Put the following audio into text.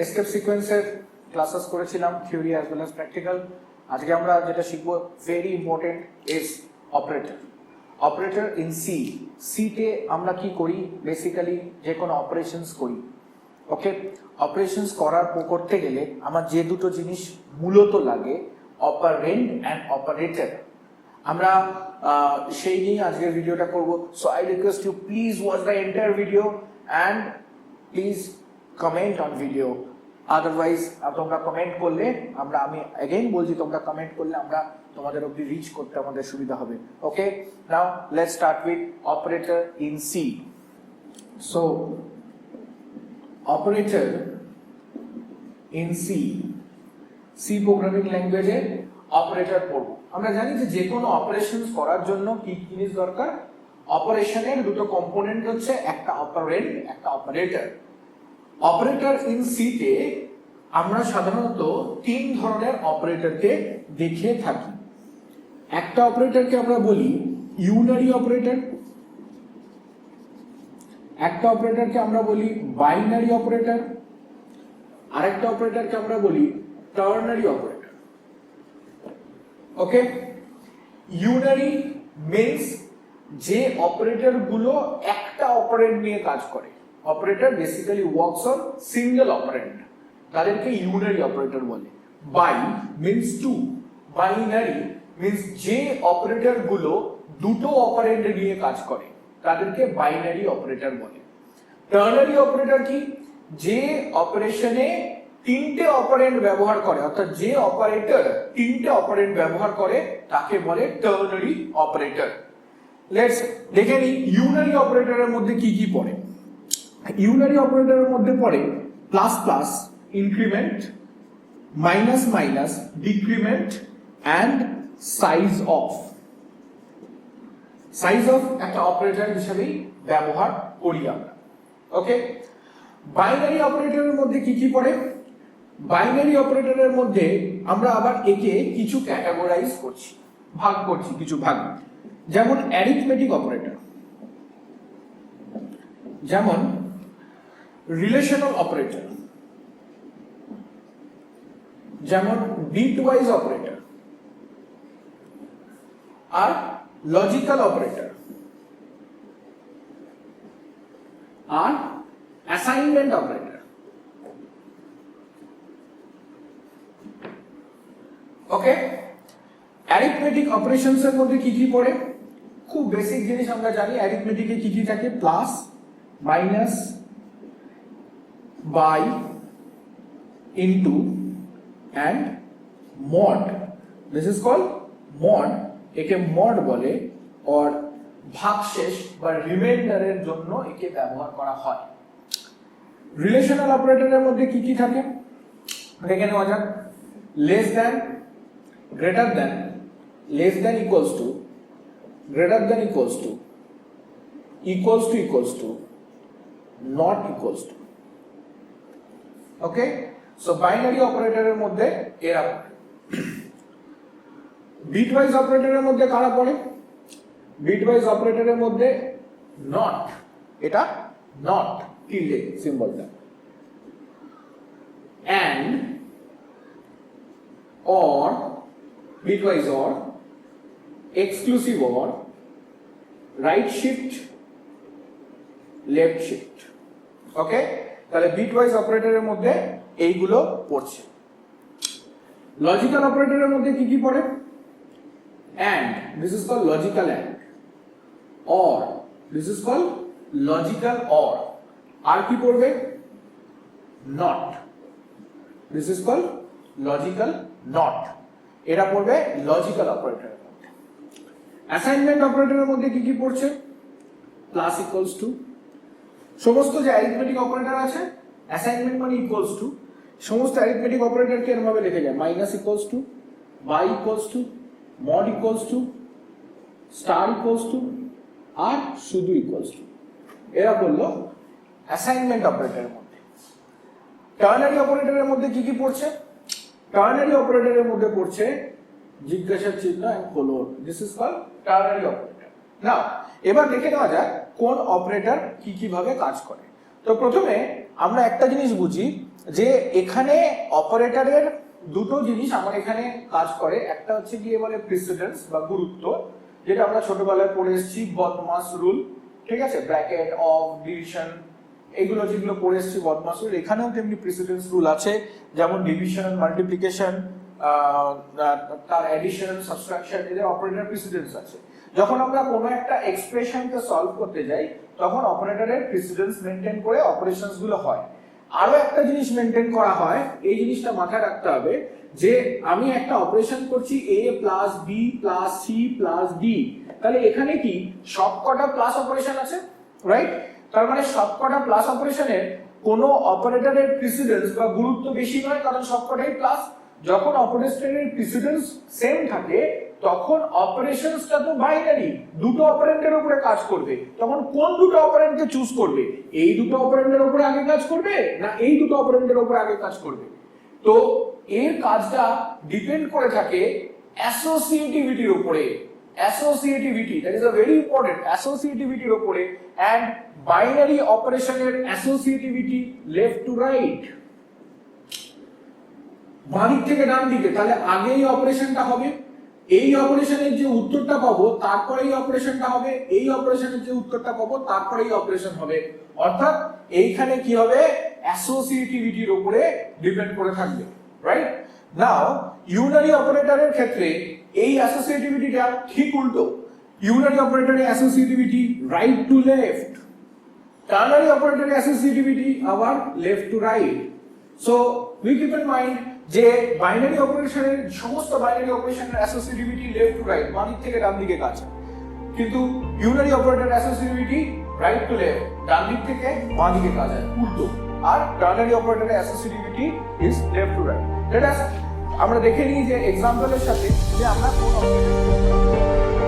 Escape সিকোয়েন্সের classes করেছিলাম, theory as well as practical. আজকে আমরা যেটা শিখবো very important is operator. Operator in C. সিতে আমরা কি করি? বেসিক্যালি যে কোনো অপারেশনস করি। ওকে, অপারেশনস করতে গেলে আমার যে দুটো জিনিস মূলত লাগে, অপারেন্ড অ্যান্ড অপারেটর, আমরা সেই নিয়ে আজকের ভিডিওটা করব। So I request you please watch the entire video and please comment on video. Otherwise তোমরা কমেন্ট করলে আমি এগেইন বলছি, তোমরা কমেন্ট করলে আমরা তোমাদের অবধি রিচ করতে আমাদের সুবিধা হবে। Okay, now let's start with operator in C. So operator in C, C programming ল্যাঙ্গুয়েজে অপারেটর পড়ব। আমরা জানি যে কোনো অপারেশনস করার জন্য কি জিনিস দরকার? অপারেশনের দুটো কম্পোনেন্ট হচ্ছে, একটা অপারেন্ড, একটা অপারেটর। অপারেটর ইন সি তে আমরা সাধারণত তিন ধরনের অপারেটরকে দেখে থাকি। একটা অপারেটরকে আমরা বলি ইউনারি অপারেটর, একটা অপারেটরকে আমরা বলি বাইনারি অপারেটর, আরেকটা অপারেটরকে আমরা বলি ternary operator. Okay, unary means যে অপারেটর গুলো একটা অপারেন্ড নিয়ে কাজ করে। Operator basically works on single operand, তাদেরকে ইউনারি অপারেটর বলে। Bi means two, binary means যে অপারেটর গুলো দুটো অপারেন্ড নিয়ে কাজ করে, তাদেরকে বাইনারি অপারেটর বলে। টার্নারি অপারেটর কি? যে অপারেশনে তিনটে অপারেন্ড ব্যবহার করে, অর্থাৎ যে অপারেটর তিনটে অপারেন্ড ব্যবহার করে তাকে বলে টার্নারি অপারেটর। লেটস দেখে নিই ইউনারি অপারেটরের মধ্যে কি কি পড়ে। ইউনারি অপারেটরের মধ্যে পড়ে plus plus, increment, minus minus, decrement and size of. Size of একটা অপারেটর হিসেবেই ব্যবহার করি আমরা। ওকে, বাইনারি অপারেটরের মধ্যে কি কি পড়ে? বাইনারি অপারেটরের মধ্যে আমরা আবার একে কিছু ক্যাটাগরাইজ করছি, ভাগ করছি কিছু ভাগ। যেমন অ্যারিথমেটিক অপারেটর, যেমন রিলেশনাল অপারেটর, যেমন বিটওয়াইজ অপারেটর, আর লজিক্যাল অপারেটর, আর অ্যাসাইনমেন্ট অপারেটর। ওকে, অ্যারিথমেটিক অপারেশনস এর মধ্যে কি কি পড়ে? খুব বেসিক জিনিস আমরা জানি অ্যারিথমেটিকে কি কি থাকে। Plus, minus, by, into and mod. This is called mod. একে মড বলে, আর ভাগশেষ বা রিমাইন্ডারের জন্য একে ব্যবহার করা হয়। রিলেশনাল অপারেটরের মধ্যে কি কি থাকে দেখে নেওয়া যাক। Less than, greater than, less than equals to, greater than equals to, equals to equals to, not equals to. Okay, so binary অপারেটরের মধ্যে এরা পড়ে। বিটওয়াইজ অপারেটরের মধ্যে কারা পড়ে? বিটওয়াইজ অপারেটরের মধ্যে নট, এটা নট টিল্ডে সিম্বলটা, and or, bitwise or, exclusive or, right shift, left shift। ওকে, তাহলে বিটওয়াইজ অপারেটরের মধ্যে এইগুলো পড়ছে। লজিক্যাল অপারেটরের মধ্যে কি কি পড়ে? and, this is called logical and, or, this is called logical or, আর কি পড়বে? not, this is called logical not, এটা পড়বে লজিক্যাল অপারেটরের মধ্যে। অ্যাসাইনমেন্ট অপারেটরের মধ্যে কি কি পড়ছে? প্লাস ইকুয়ালস টু, সমস্ত যে অ্যারিথমেটিক অপারেটর আছে, অ্যাসাইনমেন্ট মানে ইকুয়ালস টু, সমস্ত অ্যারিথমেটিক অপারেটরকে এরভাবে লেখা যায়, minus equals to, by equals to, mod equals to, star equals to, আর শুধু ইকুয়ালস টু। এরা বললো অ্যাসাইনমেন্ট অপারেটরের মধ্যে। টার্নারি অপারেটরের মধ্যে কি কি পড়ছে? টার্নারি অপারেটরের মধ্যে পড়ছে জিজ্ঞাসা চিহ্ন and colon. This is called ternary operator. Now এবার দেখে নেওয়া যাক কোন অপারেটর কি কিভাবে কাজ করে। তো প্রথমে আমরা একটা জিনিস বুঝি যে এখানে অপারেটরের দুটো জিনিস আমার এখানে কাজ করে, একটা হচ্ছে গিয়ে বলে প্রিসিডেন্স বা গুরুত্ব, যেটা আমরা ছোটবেলায় পড়ে এসেছি, বদমাস রুল, ঠিক আছে, ব্র্যাকেট, অফ, ডিভিশন, এগুলো যেগুলো পড়ে এসেছি বদমাস রুল, এখানেও তেমনি প্রিসিডেন্স রুল আছে, যেমন ডিভিশন, মাল্টিপ্লিকেশন, তার এডিশন, সাবট্রাকশন, এদের অপারেটর প্রিসিডেন্স আছে। যখন আমরা কোনো একটা এক্সপ্রেশনকে সলভ করতে যাই তখন অপারেটরের প্রিসিডেন্স মেনটেন করে অপারেশনস গুলো হয়। আরো একটা জিনিস মেনটেন করা হয়, এই জিনিসটা মাথায় রাখতে হবে, যে আমি একটা অপারেশন করছি a plus B plus C plus D, তাহলে এখানে কি সবকটা প্লাস অপারেশন আছে, রাইট? তার মানে সবকটা প্লাস অপারেশনের কোনো অপারেটরের প্রিসিডেন্স বা গুরুত্ব বেশি নয়, কারণ সবকটাই প্লাস। যখন অপারেটরের প্রিসিডেন্স সেম থাকে তখন অপারেশনসটা তো বাইনারি, দুটো অপারেন্ডের উপরে কাজ করবে, তখন কোন দুটো অপারেন্ডকে চুজ করবে? এই দুটো অপারেন্ডের উপরে আগে কাজ করবে না এই দুটো অপারেন্ডের উপরে আগে কাজ করবে? তো এর কাজটা ডিপেন্ড করে থাকে অ্যাসোসিয়েটিভিটির উপরে। Associativity, that is a very important, অ্যাসোসিয়েটিভিটির উপরে। এন্ড বাইনারি অপারেশনের অ্যাসোসিয়েটিভিটি লেফট টু রাইট, বাঁ দিক থেকে ডান দিকে, তাহলে আগে এই অপারেশনটা হবে, এই অপারেশনের যে উত্তরটা পাবো তারপরে এই অপারেশনটা হবে, এই অপারেশনের যে উত্তরটা পাবো তারপরে এই অপারেশন হবে। অর্থাৎ এইখানে কি হবে, অ্যাসোসিয়েটিভিটির উপরে ডিপেন্ড করে থাকবে, রাইট? নাও ইউনারি অপারেটরের ক্ষেত্রে এই অ্যাসোসিয়েটিভিটিটা ঠিক উল্টো। ইউনারি অপারেটরের associativity right to left, ternary অপারেটরের অ্যাসোসিয়েটিভিটি আবার left to right. So we keep in mind যে বাইনারি অপারেশনের সমস্ত বাইনারি অপারেশনের অ্যাসোসিয়েটিভিটি লেফট টু রাইট, বাম দিক থেকে ডান দিকে কাজ, কিন্তু unary operator associativity right to left, ডান দিক থেকে বাম দিকে কাজ হয়, উল্টো। আর টার্নারি অপারেটরের associativity is left to right. Let us আমরা দেখে নিই যে এক্সাম্পলের সাথে যে আমরা কোন অপারেটর